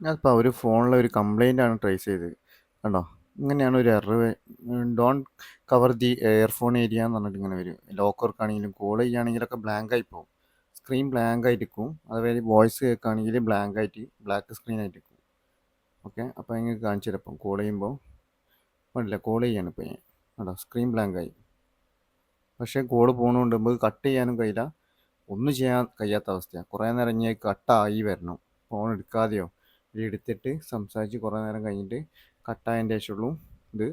ഞാനിപ്പോൾ ഒരു ഫോണിലെ ഒരു കംപ്ലൈൻ്റ് ആണ് ട്രേസ് ചെയ്തത്. കണ്ടോ? ഇങ്ങനെയാണ് ഒരു error. Don't cover the earphone area എന്ന് പറഞ്ഞിട്ട് ഇങ്ങനെ വരും. ലോക്ക് വർക്കാണെങ്കിലും കോൾ ചെയ്യുകയാണെങ്കിലൊക്കെ ബ്ലാങ്ക് ആയി പോകും. സ്ക്രീൻ ബ്ലാങ്ക് ആയിട്ട് നിൽക്കും. അതുപോലെ വോയിസ് കേൾക്കുകയാണെങ്കിൽ ബ്ലാങ്ക് ആയിട്ട് ബ്ലാക്ക് സ്ക്രീൻ ആയിട്ട് നിൽക്കും. ഓക്കെ, അപ്പോൾ നിങ്ങൾക്ക് കാണിച്ചു തരാം. ഇപ്പം കോൾ ചെയ്യുമ്പോൾ വേണ്ടില്ല, കോൾ ചെയ്യാണ് ഇപ്പോൾ ഞാൻ. കണ്ടോ? സ്ക്രീൻ ബ്ലാങ്ക് ആയി. പക്ഷേ കോൾ പോകണതുകൊണ്ട് നമുക്ക് കട്ട് ചെയ്യാനും കഴിയില്ല, ഒന്നും ചെയ്യാൻ കഴിയാത്ത അവസ്ഥയാണ്. കുറേ നേരം ഇനി കട്ടായി വരണം. ഫോൺ എടുക്കാതെയോ ഇത് എടുത്തിട്ട് സംസാരിച്ച് കുറേ നേരം കഴിഞ്ഞിട്ട് കട്ടായതിൻ്റെ ശേഷമുള്ളൂ ഇത്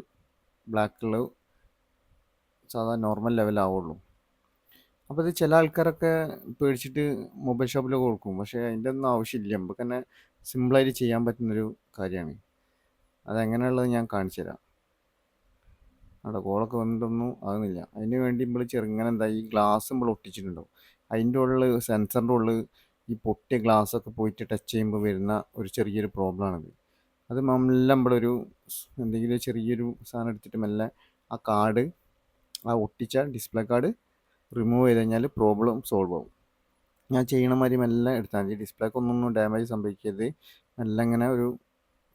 ബ്ലാക്കുള്ള സാധാ നോർമൽ ലെവലാവുള്ളൂ. അപ്പോൾ ഇത് ചില ആൾക്കാരൊക്കെ പേടിച്ചിട്ട് മൊബൈൽ ഷോപ്പിൽ കൊടുക്കും. പക്ഷേ അതിൻ്റെ ഒന്നും ആവശ്യമില്ല. നമുക്ക് തന്നെ സിമ്പിളായിട്ട് ചെയ്യാൻ പറ്റുന്നൊരു കാര്യമാണ്. അതെങ്ങനെയുള്ളത് ഞാൻ കാണിച്ചു തരാം. അവിടെ കോളൊക്കെ വന്നിട്ടൊന്നും ആകുന്നില്ല. അതിന് വേണ്ടി നമ്മൾ ചെറുങ്ങനെ എന്താ ഈ ഗ്ലാസ് നമ്മൾ ഒട്ടിച്ചിട്ടുണ്ടാവും. അതിൻ്റെ ഉള്ളിൽ സെൻസറിൻ്റെ ഉള്ളിൽ ഈ പൊട്ടിയ ഗ്ലാസ്സൊക്കെ പോയിട്ട് ടച്ച് ചെയ്യുമ്പോൾ വരുന്ന ഒരു ചെറിയൊരു പ്രോബ്ലമാണിത്. അത് മെല്ലെ നമ്മളൊരു എന്തെങ്കിലും ചെറിയൊരു സാധനം എടുത്തിട്ട് മെല്ലെ ആ കാർഡ്, ആ ഒട്ടിച്ച ഡിസ്പ്ലേ കാർഡ് റിമൂവ് ചെയ്ത് കഴിഞ്ഞാൽ പ്രോബ്ലം സോൾവ് ആവും. ഞാൻ ചെയ്യണ മാതിരി മെല്ലെ എടുത്താൽ മതി. ഡിസ്പ്ലേക്ക് ഒന്നും ഡാമേജ് സംഭവിക്കരുത്. മെല്ലെ ഇങ്ങനെ ഒരു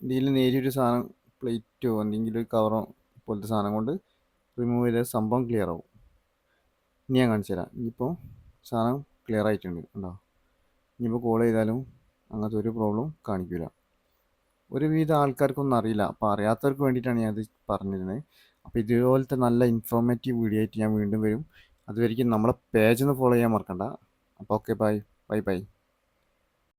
ഇതിൽ നേരിയൊരു സാധനം, പ്ലേറ്റോ എന്തെങ്കിലും ഒരു കവറോ പോലത്തെ സാധനം കൊണ്ട് റിമൂവ് ചെയ്ത സംഭവം ക്ലിയർ ആവും. ഇനി ഞാൻ കാണിച്ചു തരാം. ഇനിയിപ്പോൾ സാധനം ക്ലിയർ ആയിട്ടുണ്ട്. ഉണ്ടോ? ഇനിയിപ്പോൾ കോൾ ചെയ്താലും അങ്ങനത്തെ ഒരു പ്രോബ്ലം കാണിക്കില്ല. ഒരുവിധ ആൾക്കാർക്കൊന്നും അറിയില്ല. അപ്പോൾ അറിയാത്തവർക്ക് വേണ്ടിയിട്ടാണ് ഞാനത് പറഞ്ഞിരുന്നത്. അപ്പോൾ ഇതുപോലത്തെ നല്ല ഇൻഫോർമേറ്റീവ് വീഡിയോ ആയിട്ട് ഞാൻ വീണ്ടും വരും. അതുവരെയ്ക്കും നമ്മളെ പേജ് ഒന്ന് ഫോളോ ചെയ്യാൻ മറക്കണ്ട. അപ്പോൾ ഓക്കെ, ബൈ ബൈ ബൈ.